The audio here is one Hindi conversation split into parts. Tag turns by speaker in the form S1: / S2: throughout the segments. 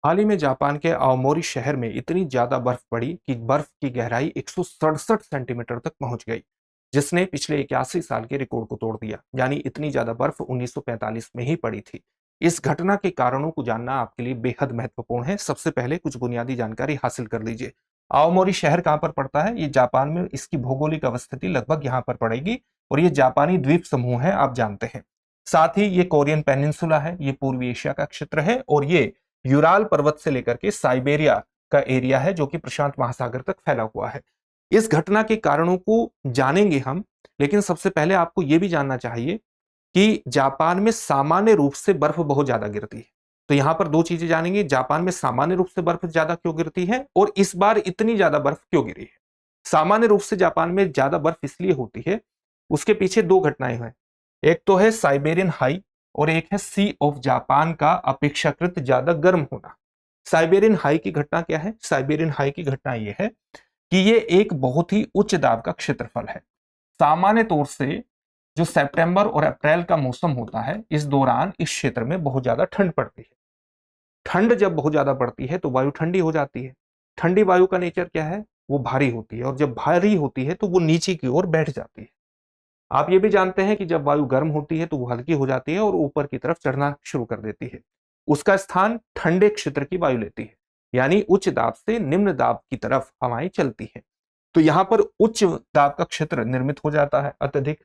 S1: हाल ही में जापान के आओमोरी शहर में इतनी ज्यादा बर्फ पड़ी कि बर्फ की गहराई 167 सेंटीमीटर तक पहुंच गई, जिसने पिछले 81 साल के रिकॉर्ड को तोड़ दिया। यानी इतनी ज्यादा बर्फ 1945 में ही पड़ी थी। इस घटना के कारणों को जानना आपके लिए बेहद महत्वपूर्ण है। सबसे पहले कुछ बुनियादी जानकारी हासिल कर लीजिए। आओमोरी शहर कहां पर पड़ता है? ये जापान में, इसकी भौगोलिक अवस्थिति लगभग यहां पर पड़ेगी और ये जापानी द्वीप समूह है, आप जानते हैं। साथ ही ये कोरियन पेनिनसुला है, ये पूर्वी एशिया का क्षेत्र है और ये यूराल पर्वत से लेकर के साइबेरिया का एरिया है जो कि प्रशांत महासागर तक फैला हुआ है। इस घटना के कारणों को जानेंगे हम, लेकिन सबसे पहले आपको यह भी जानना चाहिए कि जापान में सामान्य रूप से बर्फ बहुत ज्यादा गिरती है। तो यहां पर दो चीजें जानेंगे, जापान में सामान्य रूप से बर्फ ज्यादा क्यों गिरती है और इस बार इतनी ज्यादा बर्फ क्यों गिरी है। सामान्य रूप से जापान में ज्यादा बर्फ इसलिए होती है, उसके पीछे दो घटनाएं हैं। एक तो है साइबेरियन हाई और एक है सी ऑफ जापान का अपेक्षाकृत ज्यादा गर्म होना। साइबेरियन हाई की घटना क्या है? साइबेरियन हाई की घटना यह है कि ये एक बहुत ही उच्च दाब का क्षेत्रफल है। सामान्य तौर से जो सितंबर और अप्रैल का मौसम होता है, इस दौरान इस क्षेत्र में बहुत ज्यादा ठंड पड़ती है। ठंड जब बहुत ज्यादा पड़ती है तो वायु ठंडी हो जाती है। ठंडी वायु का नेचर क्या है? वो भारी होती है और जब भारी होती है तो वो नीचे की ओर बैठ जाती है। आप ये भी जानते हैं कि जब वायु गर्म होती है तो वो हल्की हो जाती है और ऊपर की तरफ चढ़ना शुरू कर देती है। उसका स्थान ठंडे क्षेत्र की वायु लेती है, यानी उच्च दाब से निम्न दाब की तरफ हवाएं चलती हैं। तो यहां पर उच्च दाब का क्षेत्र निर्मित हो जाता है अत्यधिक,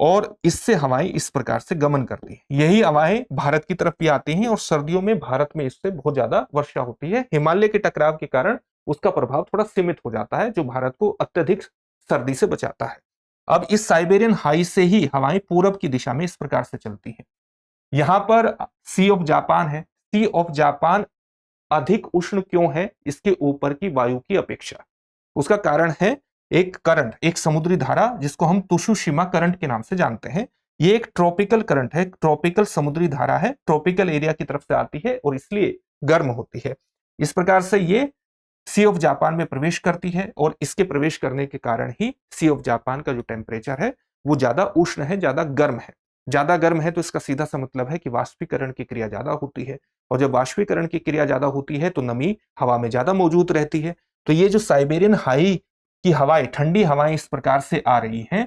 S1: और इससे हवाएं इस प्रकार से गमन करती हैं। यही हवाएं भारत की तरफ भी आती हैं और सर्दियों में भारत में इससे बहुत ज्यादा वर्षा होती है। हिमालय के टकराव के कारण उसका प्रभाव थोड़ा सीमित हो जाता है, जो भारत को अत्यधिक सर्दी से बचाता है। अब इस साइबेरियन हाई से ही हवाएं पूरब की दिशा में इस प्रकार से चलती हैं। यहां पर सी ऑफ जापान है। सी ऑफ जापान अधिक उष्ण क्यों है इसके ऊपर की वायु की अपेक्षा? उसका कारण है एक करंट, एक समुद्री धारा जिसको हम तुशुशिमा करंट के नाम से जानते हैं। ये एक ट्रॉपिकल करंट है, ट्रॉपिकल समुद्री धारा है, ट्रॉपिकल एरिया की तरफ से आती है और इसलिए गर्म होती है। इस प्रकार से ये सी ऑफ जापान में प्रवेश करती है और इसके प्रवेश करने के कारण ही सी ऑफ जापान का जो टेम्परेचर है वो ज्यादा उष्ण है, ज्यादा गर्म है। ज्यादा गर्म है तो इसका सीधा सा मतलब है कि वाष्पीकरण की क्रिया ज्यादा होती है, और जब वाष्पीकरण की क्रिया ज्यादा होती है तो नमी हवा में ज्यादा मौजूद रहती है। तो ये जो साइबेरियन हाई की हवाएं, ठंडी हवाएं इस प्रकार से आ रही हैं,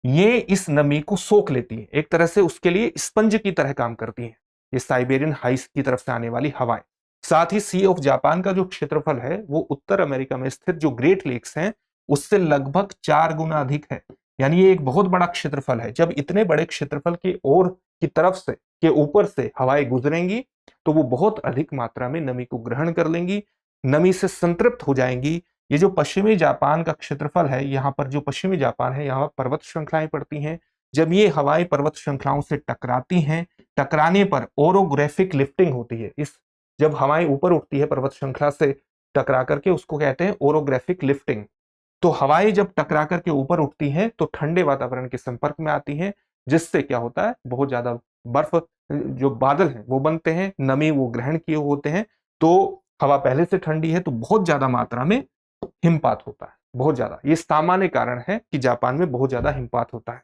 S1: ये इस नमी को सोख लेती है, एक तरह से उसके लिए स्पंज की तरह काम करती है ये साइबेरियन हाइस की तरफ से आने वाली हवाएं। साथ ही सी ऑफ जापान का जो क्षेत्रफल है वो उत्तर अमेरिका में स्थित जो ग्रेट लेक्स हैं उससे लगभग 4 गुना अधिक है। यानी ये एक बहुत बड़ा क्षेत्रफल है। जब इतने बड़े क्षेत्रफल की ओर की तरफ से, के ऊपर से हवाएं गुजरेंगी तो वो बहुत अधिक मात्रा में नमी को ग्रहण कर लेंगी, नमी से संतृप्त हो जाएंगी। ये जो पश्चिमी जापान का क्षेत्रफल है, यहाँ पर जो पश्चिमी जापान है, यहाँ पर्वत श्रृंखलाएं पड़ती हैं। जब ये हवाएं पर्वत श्रृंखलाओं से टकराती हैं, टकराने पर ओरोग्राफिक लिफ्टिंग होती है। इस जब हवाएं ऊपर उठती है पर्वत श्रृंखला से टकरा करके, उसको कहते हैं ओरोग्राफिक लिफ्टिंग। तो हवाएं जब टकरा करके ऊपर उठती हैं तो ठंडे वातावरण के संपर्क में आती हैं, जिससे क्या होता है, बहुत ज्यादा बर्फ जो बादल हैं वो बनते हैं, नमी वो ग्रहण किए होते हैं। तो हवा पहले से ठंडी है तो बहुत ज्यादा मात्रा में हिमपात होता है, बहुत ज्यादा। ये सामान्य कारण है कि जापान में बहुत ज्यादा हिमपात होता है।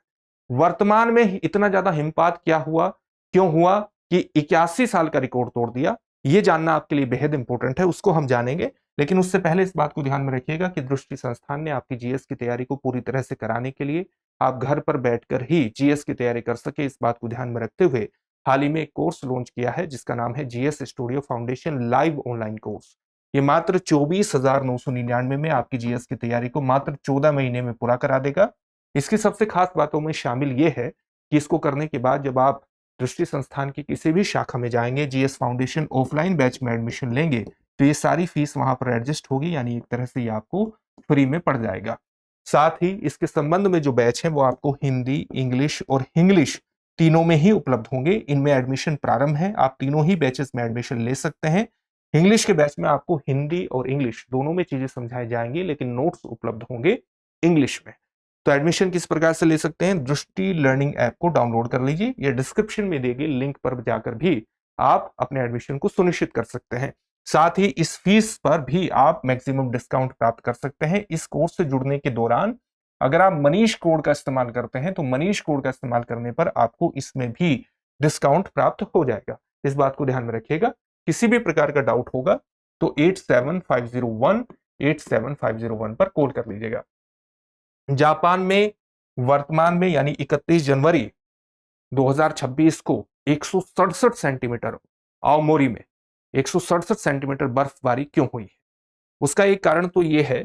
S1: वर्तमान में इतना ज्यादा हिमपात क्या हुआ, क्यों हुआ कि 81 साल का रिकॉर्ड तोड़ दिया, ये जानना आपके लिए बेहद इंपॉर्टेंट है, उसको हम जानेंगे। लेकिन उससे पहले इस बात को ध्यान में रखिएगा कि दृष्टि संस्थान ने आपकी जीएस की तैयारी को पूरी तरह से कराने के लिए, आप घर पर बैठकर ही जीएस की तैयारी कर सके, इस बात को ध्यान में रखते हुए हाल ही में एक कोर्स लॉन्च किया है जिसका नाम है GS studio foundation live online course. ये मात्र 24,999 में आपकी जीएस की तैयारी को मात्र 14 महीने में पूरा करा देगा। इसकी सबसे खास बातों में शामिल ये है कि इसको करने के बाद जब आप दृष्टि संस्थान की किसी भी शाखा में जाएंगे, जीएस फाउंडेशन ऑफलाइन बैच में एडमिशन लेंगे, तो ये सारी फीस वहां पर एडजस्ट होगी, यानी एक तरह से ये आपको फ्री में पड़ जाएगा। साथ ही इसके संबंध में जो बैच है वो आपको हिंदी, इंग्लिश और इंग्लिश तीनों में ही उपलब्ध होंगे। इनमें एडमिशन प्रारंभ है, आप तीनों ही बैचेस में एडमिशन ले सकते हैं। इंग्लिश के बैच में आपको हिंदी और इंग्लिश दोनों में चीजें समझाई जाएंगी, लेकिन नोट्स उपलब्ध होंगे इंग्लिश में। तो एडमिशन किस प्रकार से ले सकते हैं? दृष्टि लर्निंग ऐप को डाउनलोड कर लीजिए, या डिस्क्रिप्शन में दिए गए लिंक पर जाकर भी आप अपने एडमिशन को सुनिश्चित कर सकते हैं। साथ ही इस फीस पर भी आप मैक्सिमम डिस्काउंट प्राप्त कर सकते हैं। इस कोर्स से जुड़ने के दौरान अगर आप मनीष कोड का इस्तेमाल करते हैं तो मनीष कोड का इस्तेमाल करने पर आपको इसमें भी डिस्काउंट प्राप्त हो जाएगा। इस बात को ध्यान में रखिएगा किसी भी प्रकार का डाउट होगा तो 87501 पर कॉल कर लीजिएगा। जापान में वर्तमान में यानी 31 जनवरी 2026 को 167 सेंटीमीटर, आओमोरी में 167 सेंटीमीटर बर्फबारी क्यों हुई है? उसका एक कारण तो यह है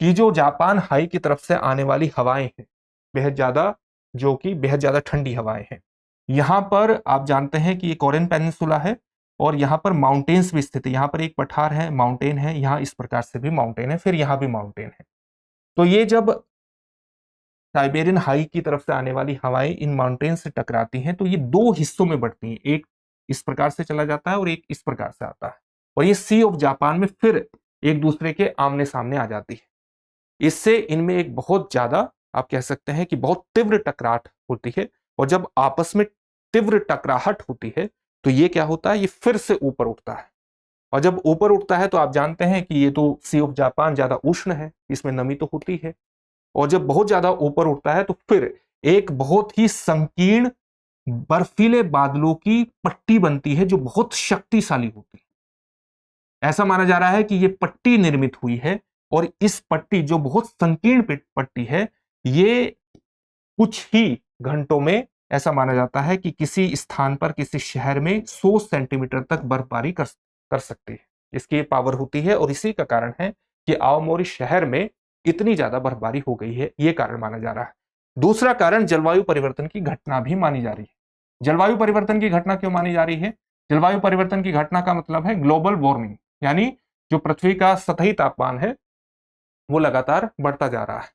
S1: कि जो जापान हाई की तरफ से आने वाली हवाएं हैं बेहद ज्यादा, जो कि बेहद ज्यादा ठंडी हवाएं हैं। यहां पर आप जानते हैं कि ये कोरियन पेनिनसुला है और यहां पर माउंटेन्स भी स्थित है। यहां पर एक पठार है, माउंटेन है, यहां इस प्रकार से भी माउंटेन है, फिर यहां भी माउंटेन है। तो ये जब साइबेरियन हाई की तरफ से आने वाली हवाएं इन माउंटेन से टकराती हैं तो ये दो हिस्सों में बढ़ती हैं, एक इस प्रकार से चला जाता है और एक इस प्रकार से आता है, और ये सी ऑफ जापान में फिर एक दूसरे के आमने सामने आ जाती है। इससे इनमें एक बहुत ज्यादा, आप कह सकते हैं कि बहुत तीव्र टकराहट होती है, और जब आपस में तीव्र टकराहट होती है तो ये क्या होता है, ये फिर से ऊपर उठता है, और जब ऊपर उठता है तो आप जानते हैं कि ये तो सी ऑफ जापान ज्यादा उष्ण है, इसमें नमी तो होती है, और जब बहुत ज्यादा ऊपर उठता है तो फिर एक बहुत ही संकीर्ण बर्फीले बादलों की पट्टी बनती है जो बहुत शक्तिशाली होती है। ऐसा माना जा रहा है कि ये पट्टी निर्मित हुई है, और इस पट्टी जो बहुत संकीर्ण पट्टी है, ये कुछ ही घंटों में ऐसा माना जाता है कि किसी स्थान पर, किसी शहर में 100 सेंटीमीटर तक बर्फबारी कर सकती है। इसकी ये पावर होती है, और इसी का कारण है कि आओमोरी शहर में इतनी ज्यादा बर्फबारी हो गई है, ये कारण माना जा रहा है। दूसरा कारण जलवायु परिवर्तन की घटना भी मानी जा रही है। जलवायु परिवर्तन की घटना क्यों मानी जा रही है? जलवायु परिवर्तन की घटना का मतलब है ग्लोबल वार्मिंग, यानी जो पृथ्वी का सतही तापमान है वो लगातार बढ़ता जा रहा है।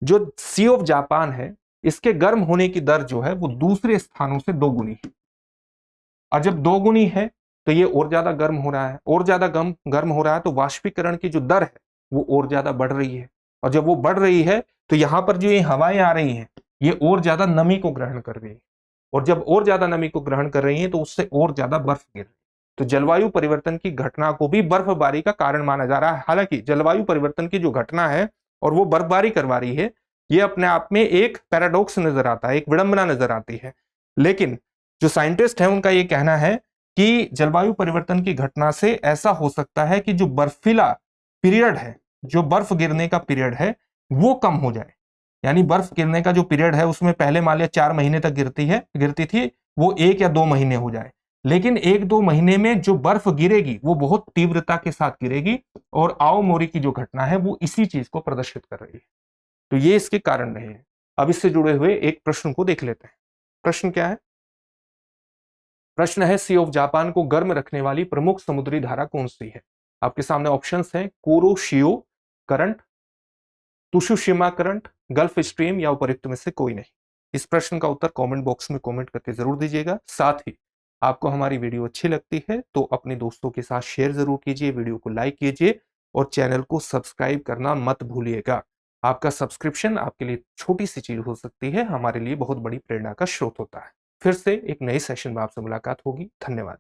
S1: जो सी ऑफ जापान है, इसके गर्म होने की दर जो है वो दूसरे स्थानों से दोगुनी है, और जब दोगुनी है तो ये और ज्यादा गर्म हो रहा है, और ज्यादा गर्म हो रहा है तो वाष्पीकरण की जो दर है वो और ज्यादा बढ़ रही है, और जब वो बढ़ रही है तो यहां पर जो ये हवाएं आ रही हैं ये और ज्यादा नमी को ग्रहण कर रही है, और जब और ज्यादा नमी को ग्रहण कर रही है तो उससे और ज्यादा बर्फ गिर रही है। तो जलवायु परिवर्तन की घटना को भी बर्फबारी का कारण माना जा रहा है। हालांकि जलवायु परिवर्तन की जो घटना है और वो बर्फबारी करवा रही है, ये अपने आप में एक पैराडॉक्स नजर आता है, एक विडंबना नजर आती है। लेकिन जो साइंटिस्ट है उनका ये कहना है कि जलवायु परिवर्तन की घटना से ऐसा हो सकता है कि जो बर्फीला पीरियड है, जो बर्फ गिरने का पीरियड है वो कम हो जाए। यानी बर्फ गिरने का जो पीरियड है उसमें पहले मान लिया 4 महीने तक गिरती थी, वो 1 या 2 महीने हो जाए, लेकिन 1-2 महीने में जो बर्फ गिरेगी वो बहुत तीव्रता के साथ गिरेगी, और आओमोरी की जो घटना है वो इसी चीज को प्रदर्शित कर रही है। तो ये इसके कारण रहे हैं। अब इससे जुड़े हुए एक प्रश्न को देख लेते हैं। प्रश्न क्या है? प्रश्न है, सी ऑफ जापान को गर्म रखने वाली प्रमुख समुद्री धारा कौन सी है? आपके सामने ऑप्शंस हैं, Kuroshio current, Tsushima current, gulf stream, या उपरोक्त में से कोई नहीं। इस प्रश्न का उत्तर कमेंट बॉक्स में कमेंट करके जरूर दीजिएगा। साथ ही आपको हमारी वीडियो अच्छी लगती है तो अपने दोस्तों के साथ शेयर जरूर कीजिए, वीडियो को लाइक कीजिए, और चैनल को सब्सक्राइब करना मत भूलिएगा। आपका सब्सक्रिप्शन आपके लिए छोटी सी चीज हो सकती है, हमारे लिए बहुत बड़ी प्रेरणा का स्रोत होता है। फिर से एक नए सेशन में आपसे मुलाकात होगी। धन्यवाद।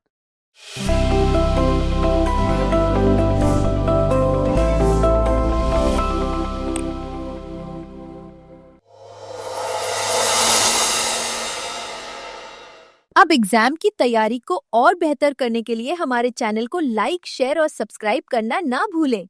S2: अब एग्जाम की तैयारी को और बेहतर करने के लिए हमारे चैनल को लाइक, शेयर और सब्सक्राइब करना ना भूलें।